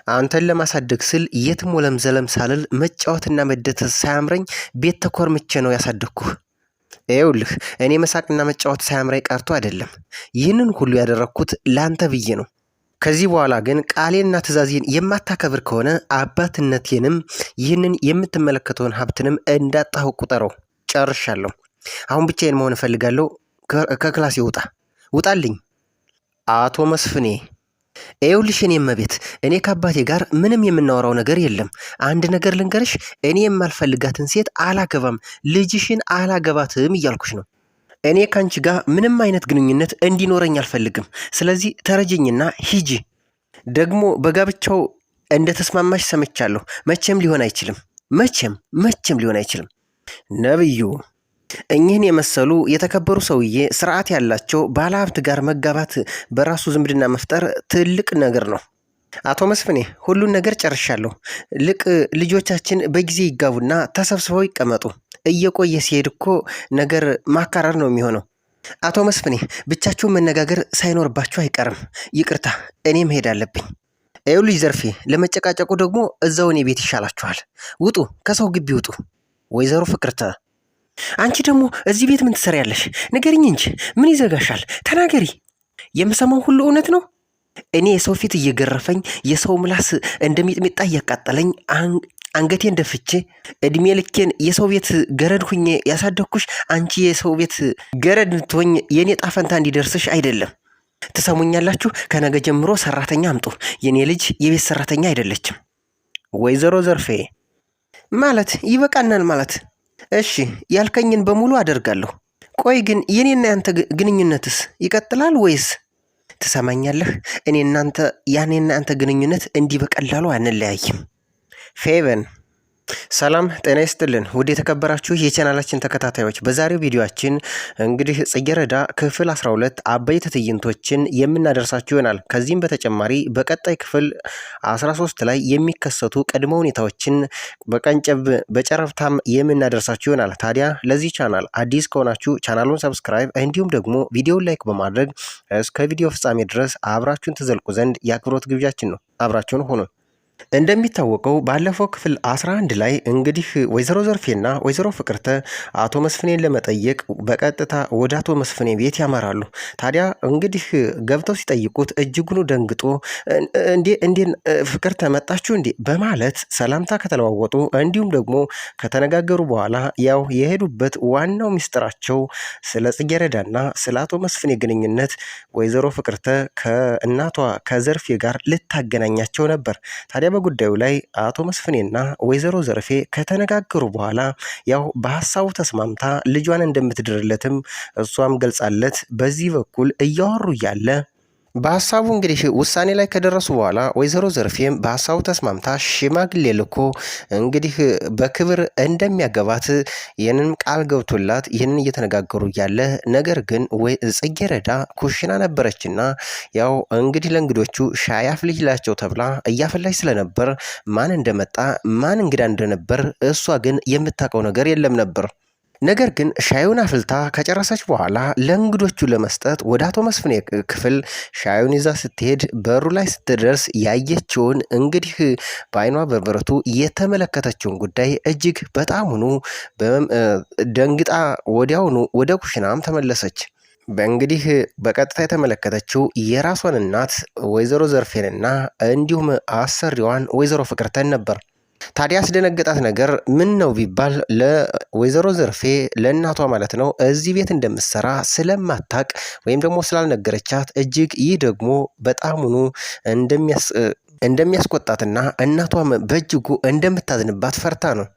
አንተን ለማሳደግ ስል የትም ወለም ዘለም ሳልል መጫወትና መደተት ሳያምረኝ ቤት ተኮርምቼ ነው ያሳደግኩህ። ይኸውልህ እኔ መሳቅና መጫወት ሳያምረኝ ቀርቶ አይደለም። ይህንን ሁሉ ያደረግኩት ላንተ ብዬ ነው። ከዚህ በኋላ ግን ቃሌንና ትእዛዜን የማታከብር ከሆነ አባትነቴንም ይህንን የምትመለከተውን ሀብትንም እንዳጣሁ ቁጠረው። ጨርሻለሁ። አሁን ብቻዬን መሆን እፈልጋለሁ። ከክላሴ ውጣ፣ ውጣልኝ። አቶ መስፍኔ ይኸውልሽ የኔ እመቤት፣ እኔ ከአባቴ ጋር ምንም የምናወራው ነገር የለም። አንድ ነገር ልንገርሽ፣ እኔ የማልፈልጋትን ሴት አላገባም፣ ልጅሽን አላገባትም እያልኩሽ ነው። እኔ ከአንቺ ጋር ምንም አይነት ግንኙነት እንዲኖረኝ አልፈልግም። ስለዚህ ተረጅኝና ሂጂ። ደግሞ በጋብቻው እንደተስማማሽ ሰምቻለሁ። መቼም ሊሆን አይችልም። መቼም ሊሆን አይችልም። ነብዩ፣ እኚህን የመሰሉ የተከበሩ ሰውዬ ስርዓት ያላቸው ባለሀብት ጋር መጋባት በራሱ ዝምድና መፍጠር ትልቅ ነገር ነው። አቶ መስፍኔ ሁሉን ነገር ጨርሻለሁ። ልጆቻችን በጊዜ ይጋቡና ተሰብስበው ይቀመጡ። እየቆየ ሲሄድ እኮ ነገር ማካረር ነው የሚሆነው። አቶ መስፍኔ ብቻችሁን መነጋገር ሳይኖርባችሁ አይቀርም። ይቅርታ፣ እኔ መሄድ አለብኝ። ይኸውልሽ ዘርፌ፣ ለመጨቃጨቁ ደግሞ እዛው እኔ ቤት ይሻላችኋል። ውጡ፣ ከሰው ግቢ ውጡ። ወይዘሮ ፍቅርተ፣ አንቺ ደግሞ እዚህ ቤት ምን ትሰሪያለሽ? ንገሪኝ እንጂ ምን ይዘጋሻል? ተናገሪ። የምሰማው ሁሉ እውነት ነው? እኔ የሰው ፊት እየገረፈኝ የሰው ምላስ እንደሚጥሚጣ እያቃጠለኝ አንገቴን ደፍቼ እድሜ ልኬን የሰው ቤት ገረድ ሁኜ ያሳደግኩሽ አንቺ የሰው ቤት ገረድ እንትሆኝ የእኔ ጣፈንታ እንዲደርስሽ አይደለም። ትሰሙኛላችሁ? ከነገ ጀምሮ ሰራተኛ አምጡ። የኔ ልጅ የቤት ሰራተኛ አይደለችም። ወይዘሮ ዘርፌ፣ ማለት ይበቃናል ማለት። እሺ ያልከኝን በሙሉ አደርጋለሁ። ቆይ ግን የኔና ያንተ ግንኙነትስ ይቀጥላል ወይስ? ትሰማኛለህ? ያኔና አንተ ግንኙነት እንዲህ በቀላሉ አንለያይም። ፌቨን፣ ሰላም ጤና ይስጥልን ውድ የተከበራችሁ የቻናላችን ተከታታዮች፣ በዛሬው ቪዲዮአችን እንግዲህ ጽጌረዳ ክፍል 12 አበይት ትዕይንቶችን የምናደርሳችሁ ይሆናል። ከዚህም በተጨማሪ በቀጣይ ክፍል 13 ላይ የሚከሰቱ ቅድመ ሁኔታዎችን በቀንጨብ በጨረፍታም የምናደርሳችሁ ይሆናል። ታዲያ ለዚህ ቻናል አዲስ ከሆናችሁ ቻናሉን ሰብስክራይብ እንዲሁም ደግሞ ቪዲዮውን ላይክ በማድረግ እስከ ቪዲዮ ፍጻሜ ድረስ አብራችሁን ትዘልቁ ዘንድ የአክብሮት ግብዣችን ነው። አብራችሁን ሆኑ። እንደሚታወቀው ባለፈው ክፍል 11 ላይ እንግዲህ ወይዘሮ ዘርፌና ወይዘሮ ፍቅርተ አቶ መስፍኔን ለመጠየቅ በቀጥታ ወደ አቶ መስፍኔ ቤት ያመራሉ። ታዲያ እንግዲህ ገብተው ሲጠይቁት እጅጉኑ ደንግጦ እንዴ ፍቅርተ መጣችሁ እንዴ በማለት ሰላምታ ከተለዋወጡ እንዲሁም ደግሞ ከተነጋገሩ በኋላ ያው የሄዱበት ዋናው ሚስጥራቸው ስለ ጽጌረዳና ስለ አቶ መስፍኔ ግንኙነት ወይዘሮ ፍቅርተ ከእናቷ ከዘርፌ ጋር ልታገናኛቸው ነበር። ታዲያ በጉዳዩ ላይ አቶ መስፍኔና ወይዘሮ ዘርፌ ከተነጋገሩ በኋላ ያው በሀሳቡ ተስማምታ ልጇን እንደምትድርለትም እሷም ገልጻለት በዚህ በኩል እያወሩ እያለ በሀሳቡ እንግዲህ ውሳኔ ላይ ከደረሱ በኋላ ወይዘሮ ዘርፌም በሀሳቡ ተስማምታ ሽማግሌ ልኮ እንግዲህ በክብር እንደሚያገባት ይህንን ቃል ገብቶላት ይህንን እየተነጋገሩ እያለ ነገር ግን ጽጌረዳ ኩሽና ነበረችና ያው እንግዲህ ለእንግዶቹ ሻይ አፍልላቸው ተብላ እያፈላች ስለነበር ማን እንደመጣ ማን እንግዳ እንደነበር እሷ ግን የምታውቀው ነገር የለም ነበር። ነገር ግን ሻዩን አፍልታ ከጨረሰች በኋላ ለእንግዶቹ ለመስጠት ወደ አቶ መስፍኔ ክፍል ሻዩን ይዛ ስትሄድ በሩ ላይ ስትደርስ ያየችውን እንግዲህ በአይኗ በብረቱ የተመለከተችውን ጉዳይ እጅግ በጣሙኑ ደንግጣ ወዲያውኑ ወደ ኩሽናም ተመለሰች። እንግዲህ በቀጥታ የተመለከተችው የራሷን እናት ወይዘሮ ዘርፌንና እንዲሁም አሰሪዋን ወይዘሮ ፍቅርተን ነበር። ታዲያ ያስደነገጣት ነገር ምን ነው ቢባል ለወይዘሮ ዘርፌ ለእናቷ ማለት ነው እዚህ ቤት እንደምትሰራ ስለማታቅ ወይም ደግሞ ስላልነገረቻት እጅግ ይህ ደግሞ በጣሙኑ እንደሚያስቆጣትና እናቷም በእጅጉ እንደምታዝንባት ፈርታ ነው።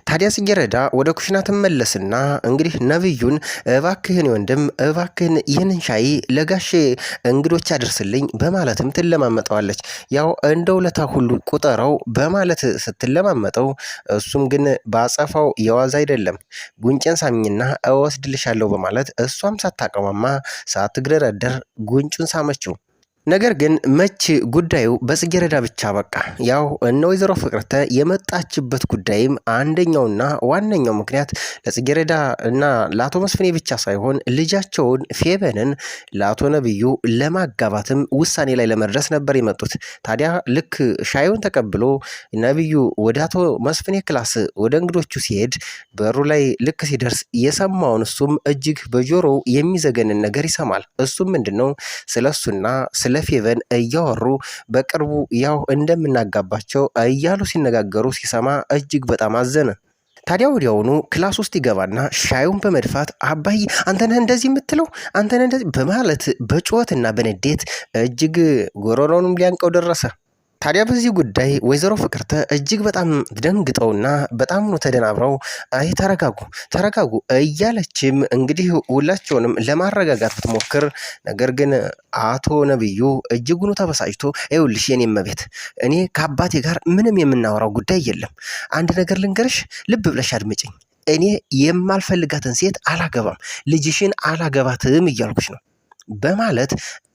ታዲያ ጽጌረዳ ወደ ኩሽና ትመለስና እንግዲህ ነብዩን እባክህን ወንድም እባክህን ይህንን ሻይ ለጋሼ እንግዶች አድርስልኝ በማለትም ትለማመጠዋለች። ያው እንደ ውለታ ሁሉ ቁጠረው በማለት ስትለማመጠው እሱም ግን ባጸፋው የዋዛ አይደለም። ጉንጭን ሳሚኝና እወስድልሻለሁ በማለት እሷም ሳታቀማማ ሳትግደረደር ጉንጩን ሳመችው። ነገር ግን መች ጉዳዩ በጽጌረዳ ብቻ በቃ። ያው እነ ወይዘሮ ፍቅርተ የመጣችበት ጉዳይም አንደኛውና ዋነኛው ምክንያት ለጽጌረዳ እና ለአቶ መስፍኔ ብቻ ሳይሆን ልጃቸውን ፌበንን ለአቶ ነብዩ ለማጋባትም ውሳኔ ላይ ለመድረስ ነበር የመጡት። ታዲያ ልክ ሻዩን ተቀብሎ ነብዩ ወደ አቶ መስፍኔ ክላስ ወደ እንግዶቹ ሲሄድ በሩ ላይ ልክ ሲደርስ የሰማውን እሱም እጅግ በጆሮው የሚዘገንን ነገር ይሰማል። እሱም ምንድን ነው? ስለሱና ስለ ፌቨን እያወሩ በቅርቡ ያው እንደምናጋባቸው እያሉ ሲነጋገሩ ሲሰማ እጅግ በጣም አዘነ። ታዲያ ወዲያውኑ ክላስ ውስጥ ይገባና ሻዩን በመድፋት አባዬ አንተነህ እንደዚህ የምትለው አንተነህ እንደዚህ በማለት በጩኸትና በንዴት እጅግ ጎሮሮንም ሊያንቀው ደረሰ። ታዲያ በዚህ ጉዳይ ወይዘሮ ፍቅርተ እጅግ በጣም ደንግጠውና በጣም ነው ተደናብረው አይ ተረጋጉ እያለችም እንግዲህ ሁላቸውንም ለማረጋጋት ብትሞክር፣ ነገር ግን አቶ ነብዩ እጅጉኑ ተበሳጭቶ ይኸውልሽ የኔ እመቤት እኔ ከአባቴ ጋር ምንም የምናወራው ጉዳይ የለም። አንድ ነገር ልንገርሽ፣ ልብ ብለሽ አድምጭኝ። እኔ የማልፈልጋትን ሴት አላገባም፣ ልጅሽን አላገባትም እያልኩሽ ነው በማለት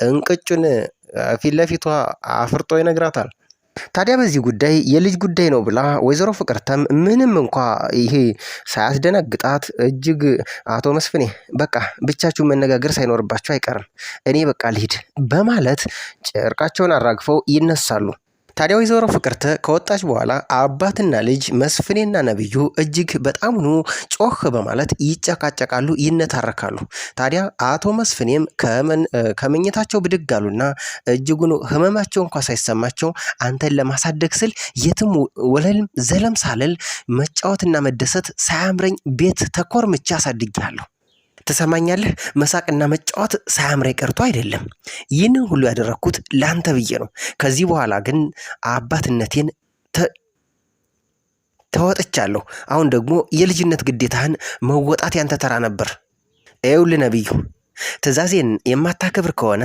እንቅጩን ፊት ለፊቷ አፍርጦ ይነግራታል። ታዲያ በዚህ ጉዳይ የልጅ ጉዳይ ነው ብላ ወይዘሮ ፍቅርተም ምንም እንኳ ይሄ ሳያስደነግጣት እጅግ አቶ መስፍኔ በቃ ብቻችሁን መነጋገር ሳይኖርባቸው አይቀርም፣ እኔ በቃ ልሂድ በማለት ጨርቃቸውን አራግፈው ይነሳሉ። ታዲያ ወይዘሮ ፍቅርተ ከወጣች በኋላ አባትና ልጅ መስፍኔና ነብዩ እጅግ በጣምኑ ጮህ በማለት ይጨቃጨቃሉ፣ ይነታረካሉ። ታዲያ አቶ መስፍኔም ከመኝታቸው ብድግ አሉና እጅጉኑ ህመማቸው እንኳ ሳይሰማቸው አንተን ለማሳደግ ስል የትም ወለልም ዘለም ሳልል መጫወትና መደሰት ሳያምረኝ ቤት ተኮርምቼ አሳድጌያለሁ። ትሰማኛለህ? መሳቅና መጫወት ሳያምረኝ ቀርቶ አይደለም። ይህንን ሁሉ ያደረግኩት ለአንተ ብዬ ነው። ከዚህ በኋላ ግን አባትነቴን ተወጥቻለሁ። አሁን ደግሞ የልጅነት ግዴታህን መወጣት ያንተ ተራ ነበር። ይኸውልህ ነብዩ፣ ትዕዛዜን የማታከብር ከሆነ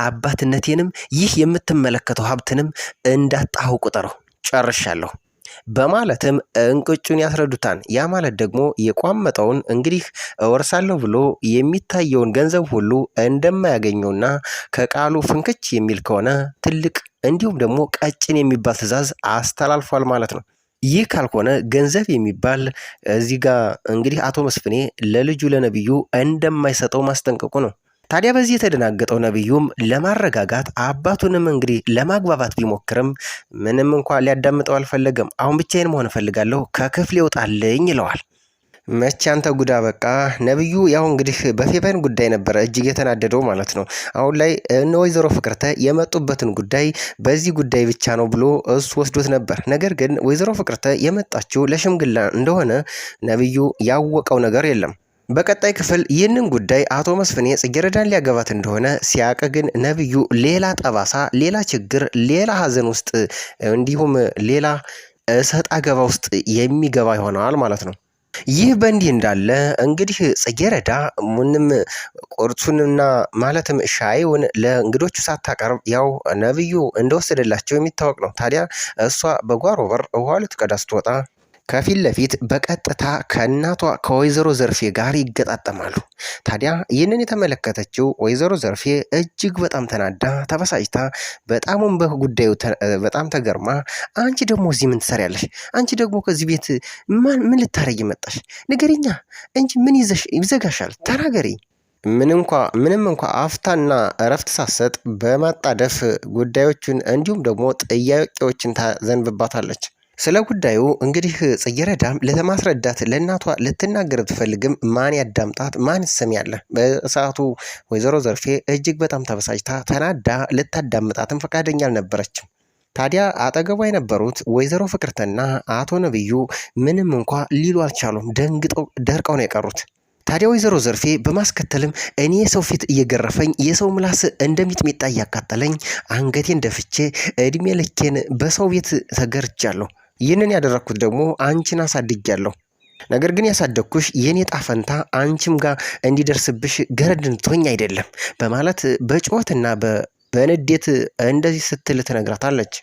አባትነቴንም ይህ የምትመለከተው ሀብትንም እንዳጣሁ ቁጠረው። ጨርሻለሁ በማለትም እንቅጩን ያስረዱታል። ያ ማለት ደግሞ የቋመጠውን እንግዲህ እወርሳለሁ ብሎ የሚታየውን ገንዘብ ሁሉ እንደማያገኘውና ከቃሉ ፍንክች የሚል ከሆነ ትልቅ እንዲሁም ደግሞ ቀጭን የሚባል ትዕዛዝ አስተላልፏል ማለት ነው። ይህ ካልሆነ ገንዘብ የሚባል እዚህ ጋር እንግዲህ አቶ መስፍኔ ለልጁ ለነብዩ እንደማይሰጠው ማስጠንቀቁ ነው። ታዲያ በዚህ የተደናገጠው ነብዩም ለማረጋጋት አባቱንም እንግዲህ ለማግባባት ቢሞክርም ምንም እንኳን ሊያዳምጠው አልፈለገም። አሁን ብቻዬን መሆን እፈልጋለሁ፣ ከክፍሌ ውጣልኝ ይለዋል። መቼ አንተ ጉዳ በቃ። ነብዩ ያው እንግዲህ በፌቨን ጉዳይ ነበረ እጅግ የተናደደው ማለት ነው። አሁን ላይ እነ ወይዘሮ ፍቅርተ የመጡበትን ጉዳይ በዚህ ጉዳይ ብቻ ነው ብሎ እሱ ወስዶት ነበር። ነገር ግን ወይዘሮ ፍቅርተ የመጣችው ለሽምግልና እንደሆነ ነብዩ ያወቀው ነገር የለም። በቀጣይ ክፍል ይህንን ጉዳይ አቶ መስፍኔ ጽጌረዳን ሊያገባት እንደሆነ ሲያቅ ግን ነብዩ ሌላ ጠባሳ፣ ሌላ ችግር፣ ሌላ ሀዘን ውስጥ እንዲሁም ሌላ እሰጥ አገባ ውስጥ የሚገባ ይሆነዋል ማለት ነው። ይህ በእንዲህ እንዳለ እንግዲህ ጽጌረዳ ምንም ቁርሱንና ማለትም ሻይውን ለእንግዶቹ ሳታቀርብ ያው ነብዩ እንደወሰደላቸው የሚታወቅ ነው። ታዲያ እሷ በጓሮ በር ውሃ ልትቀዳ ስትወጣ ከፊት ለፊት በቀጥታ ከእናቷ ከወይዘሮ ዘርፌ ጋር ይገጣጠማሉ። ታዲያ ይህንን የተመለከተችው ወይዘሮ ዘርፌ እጅግ በጣም ተናዳ ተበሳጭታ በጣሙን በጉዳዩ በጣም ተገርማ አንቺ ደግሞ እዚህ ምን ትሰሪያለሽ? አንቺ ደግሞ ከዚህ ቤት ምን ልታረጊ መጣሽ? ንገሪኛ እንጂ ምን ይዘጋሻል? ተናገሪ። ምንም እንኳ አፍታና እረፍት ሳሰጥ በማጣደፍ ጉዳዮችን እንዲሁም ደግሞ ጥያቄዎችን ታዘንብባታለች። ስለ ጉዳዩ እንግዲህ ጽጌረዳም ለማስረዳት ለእናቷ ልትናገር ብትፈልግም ማን ያዳምጣት? ማን ይሰሚያለ? በሰዓቱ ወይዘሮ ዘርፌ እጅግ በጣም ተበሳጭታ ተናዳ ልታዳምጣትም ፈቃደኛ አልነበረችም። ታዲያ አጠገቧ የነበሩት ወይዘሮ ፍቅርተና አቶ ነብዩ ምንም እንኳ ሊሉ አልቻሉም። ደንግጠው ደርቀው ነው የቀሩት። ታዲያ ወይዘሮ ዘርፌ በማስከተልም እኔ የሰው ፊት እየገረፈኝ የሰው ምላስ እንደሚጥሚጣ እያቃጠለኝ አንገቴን ደፍቼ እድሜ ልኬን በሰው ቤት ተገርቻለሁ። ይህንን ያደረግኩት ደግሞ አንቺን አሳድጊያለሁ። ነገር ግን ያሳደግኩሽ የኔ ጣፈንታ አንቺም ጋር እንዲደርስብሽ ገረድ እንድትሆኝ አይደለም በማለት በጩኸትና በንዴት እንደዚህ ስትል ትነግራታለች።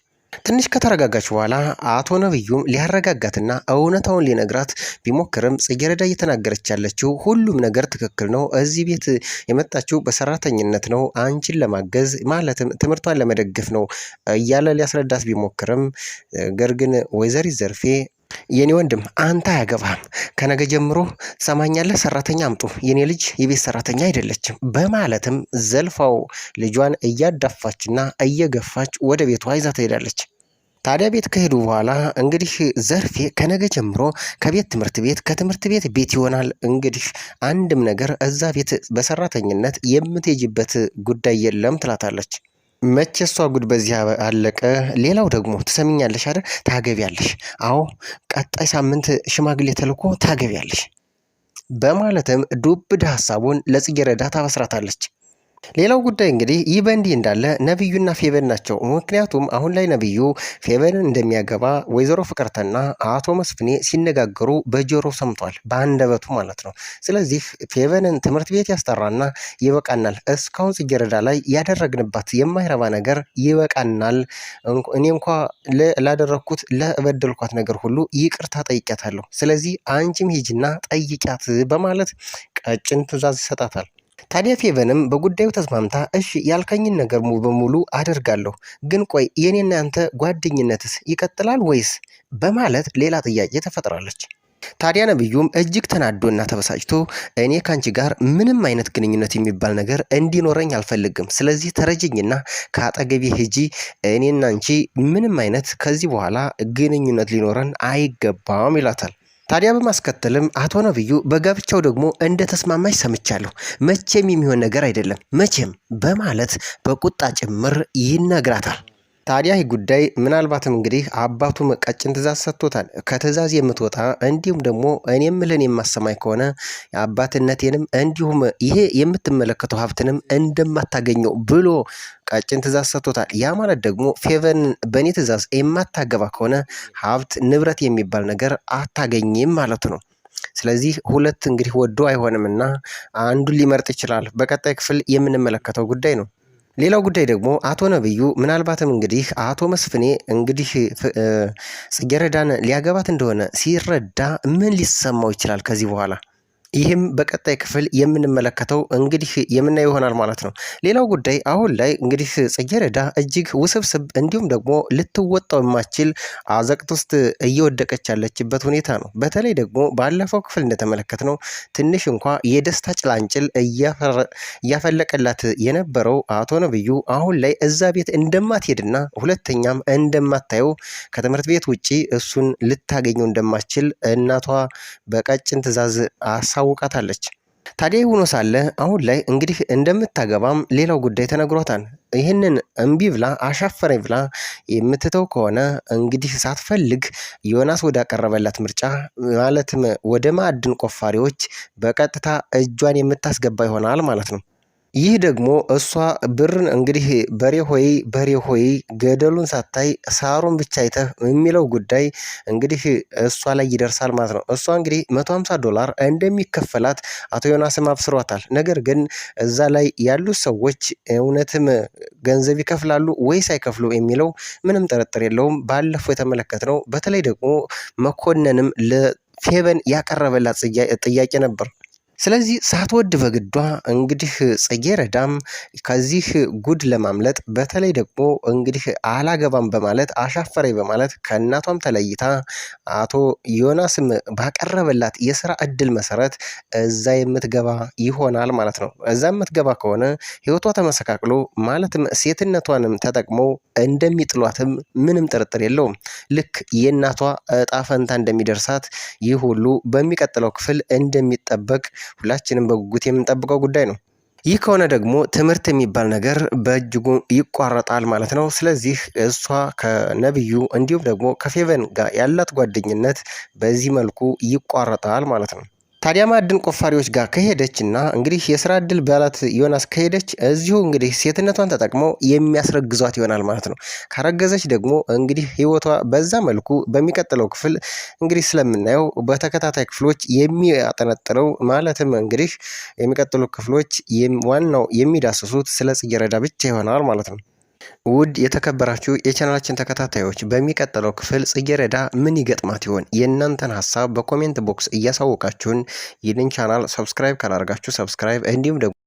ትንሽ ከተረጋጋች በኋላ አቶ ነብዩም ሊያረጋጋትና እውነታውን ሊነግራት ቢሞክርም ጽጌረዳ እየተናገረች ያለችው ሁሉም ነገር ትክክል ነው፣ እዚህ ቤት የመጣችው በሰራተኝነት ነው፣ አንቺን ለማገዝ ማለትም ትምህርቷን ለመደገፍ ነው እያለ ሊያስረዳት ቢሞክርም ነገር ግን ወይዘሪት ዘርፌ የኔ ወንድም አንተ አያገባህም፣ ከነገ ጀምሮ ሰማኛለህ፣ ሰራተኛ አምጡ፣ የኔ ልጅ የቤት ሰራተኛ አይደለችም በማለትም ዘልፋው ልጇን እያዳፋችና እየገፋች ወደ ቤቷ ይዛ ትሄዳለች። ታዲያ ቤት ከሄዱ በኋላ እንግዲህ ዘርፌ ከነገ ጀምሮ ከቤት ትምህርት ቤት ከትምህርት ቤት ቤት ይሆናል፣ እንግዲህ አንድም ነገር እዛ ቤት በሰራተኝነት የምትሄጅበት ጉዳይ የለም ትላታለች። መቼ እሷ ጉድ በዚህ አለቀ። ሌላው ደግሞ ትሰሚኛለሽ አይደል? ታገቢያለሽ። አዎ ቀጣይ ሳምንት ሽማግሌ ተልኮ ታገቢያለሽ በማለትም ዱብዳ ሀሳቡን ለጽጌረዳ ታበስራታለች። ሌላው ጉዳይ እንግዲህ ይህ በእንዲህ እንዳለ ነብዩና ፌቨን ናቸው። ምክንያቱም አሁን ላይ ነብዩ ፌቨንን እንደሚያገባ ወይዘሮ ፍቅርተና አቶ መስፍኔ ሲነጋገሩ በጆሮ ሰምቷል፣ በአንደበቱ ማለት ነው። ስለዚህ ፌቨንን ትምህርት ቤት ያስጠራና ይበቃናል፣ እስካሁን ጽጌረዳ ላይ ያደረግንባት የማይረባ ነገር ይበቃናል፣ እኔ እንኳ ላደረግኩት ለበደልኳት ነገር ሁሉ ይቅርታ ጠይቂያታለሁ፣ ስለዚህ አንቺም ሂጂና ጠይቂያት በማለት ቀጭን ትዕዛዝ ይሰጣታል። ታዲያ ፌቨንም በጉዳዩ ተስማምታ እሺ ያልከኝን ነገር በሙሉ አደርጋለሁ፣ ግን ቆይ የኔና ያንተ ጓደኝነትስ ይቀጥላል ወይስ በማለት ሌላ ጥያቄ ተፈጥራለች። ታዲያ ነብዩም እጅግ ተናዶና ተበሳጭቶ እኔ ካንቺ ጋር ምንም አይነት ግንኙነት የሚባል ነገር እንዲኖረኝ አልፈልግም፣ ስለዚህ ተረጅኝና ከአጠገቤ ሂጂ፣ እኔና አንቺ ምንም አይነት ከዚህ በኋላ ግንኙነት ሊኖረን አይገባም ይላታል። ታዲያ በማስከተልም አቶ ነብዩ በጋብቻው ደግሞ እንደተስማማች ሰምቻለሁ፣ መቼም የሚሆን ነገር አይደለም መቼም በማለት በቁጣ ጭምር ይነግራታል። ታዲያ ይህ ጉዳይ ምናልባትም እንግዲህ አባቱም ቀጭን ትእዛዝ ሰጥቶታል። ከትእዛዝ የምትወጣ እንዲሁም ደግሞ እኔም ልን የማሰማኝ ከሆነ አባትነቴንም እንዲሁም ይሄ የምትመለከተው ሀብትንም እንደማታገኘው ብሎ ቀጭን ትእዛዝ ሰጥቶታል። ያ ማለት ደግሞ ፌቨን በእኔ ትእዛዝ የማታገባ ከሆነ ሀብት ንብረት የሚባል ነገር አታገኝም ማለት ነው። ስለዚህ ሁለት እንግዲህ ወዶ አይሆንምና አንዱን ሊመርጥ ይችላል። በቀጣይ ክፍል የምንመለከተው ጉዳይ ነው። ሌላው ጉዳይ ደግሞ አቶ ነብዩ ምናልባትም እንግዲህ አቶ መስፍኔ እንግዲህ ጽጌረዳን ሊያገባት እንደሆነ ሲረዳ ምን ሊሰማው ይችላል ከዚህ በኋላ? ይህም በቀጣይ ክፍል የምንመለከተው እንግዲህ የምናየው ይሆናል ማለት ነው። ሌላው ጉዳይ አሁን ላይ እንግዲህ ጽጌረዳ እጅግ ውስብስብ እንዲሁም ደግሞ ልትወጣው የማትችል አዘቅት ውስጥ እየወደቀች ያለችበት ሁኔታ ነው። በተለይ ደግሞ ባለፈው ክፍል እንደተመለከትነው ትንሽ እንኳ የደስታ ጭላንጭል እያፈለቀላት የነበረው አቶ ነብዩ አሁን ላይ እዛ ቤት እንደማትሄድና ሁለተኛም እንደማታየው ከትምህርት ቤት ውጪ እሱን ልታገኘው እንደማትችል እናቷ በቀጭን ትዕዛዝ ታውቃታለች። ታዲያ ሆኖ ሳለ አሁን ላይ እንግዲህ እንደምታገባም ሌላው ጉዳይ ተነግሯታል። ይህንን እምቢ ብላ አሻፈረኝ ብላ የምትተው ከሆነ እንግዲህ ሳትፈልግ ዮናስ ወዳቀረበላት ምርጫ ማለትም ወደ ማዕድን ቆፋሪዎች በቀጥታ እጇን የምታስገባ ይሆናል ማለት ነው። ይህ ደግሞ እሷ ብርን እንግዲህ በሬ ሆይ ገደሉን ሳታይ ሳሩን ብቻ አይተህ የሚለው ጉዳይ እንግዲህ እሷ ላይ ይደርሳል ማለት ነው። እሷ እንግዲህ $150 እንደሚከፈላት አቶ ዮናስም አብስሯታል። ነገር ግን እዛ ላይ ያሉት ሰዎች እውነትም ገንዘብ ይከፍላሉ ወይስ አይከፍሉ የሚለው ምንም ጥርጥር የለውም። ባለፈው የተመለከትነው በተለይ ደግሞ መኮንንም ለፌቨን ያቀረበላት ጥያቄ ነበር። ስለዚህ ሳትወድ በግዷ እንግዲህ ጽጌረዳም ከዚህ ጉድ ለማምለጥ በተለይ ደግሞ እንግዲህ አላገባም በማለት አሻፈረኝ በማለት ከእናቷም ተለይታ አቶ ዮናስም ባቀረበላት የስራ እድል መሰረት እዛ የምትገባ ይሆናል ማለት ነው። እዛ የምትገባ ከሆነ ህይወቷ ተመሰቃቅሎ ማለትም ሴትነቷንም ተጠቅመው እንደሚጥሏትም ምንም ጥርጥር የለውም። ልክ የእናቷ እጣ ፈንታ እንደሚደርሳት ይህ ሁሉ በሚቀጥለው ክፍል እንደሚጠበቅ ሁላችንም በጉጉት የምንጠብቀው ጉዳይ ነው። ይህ ከሆነ ደግሞ ትምህርት የሚባል ነገር በእጅጉ ይቋረጣል ማለት ነው። ስለዚህ እሷ ከነብዩ እንዲሁም ደግሞ ከፌቨን ጋር ያላት ጓደኝነት በዚህ መልኩ ይቋረጣል ማለት ነው። ታዲያ ማዕድን ቆፋሪዎች ጋር ከሄደች እና እንግዲህ የስራ እድል ባላት ዮናስ ከሄደች እዚሁ እንግዲህ ሴትነቷን ተጠቅመው የሚያስረግዟት ይሆናል ማለት ነው። ካረገዘች ደግሞ እንግዲህ ህይወቷ በዛ መልኩ በሚቀጥለው ክፍል እንግዲህ ስለምናየው በተከታታይ ክፍሎች የሚያጠነጥነው ማለትም እንግዲህ የሚቀጥሉ ክፍሎች ዋናው የሚዳስሱት ስለ ጽጌረዳ ብቻ ይሆናል ማለት ነው። ውድ የተከበራችሁ የቻናላችን ተከታታዮች በሚቀጥለው ክፍል ጽጌረዳ ምን ይገጥማት ይሆን? የእናንተን ሀሳብ በኮሜንት ቦክስ እያሳወቃችሁን ይህንን ቻናል ሰብስክራይብ ካላደርጋችሁ ሰብስክራይብ እንዲሁም ደግሞ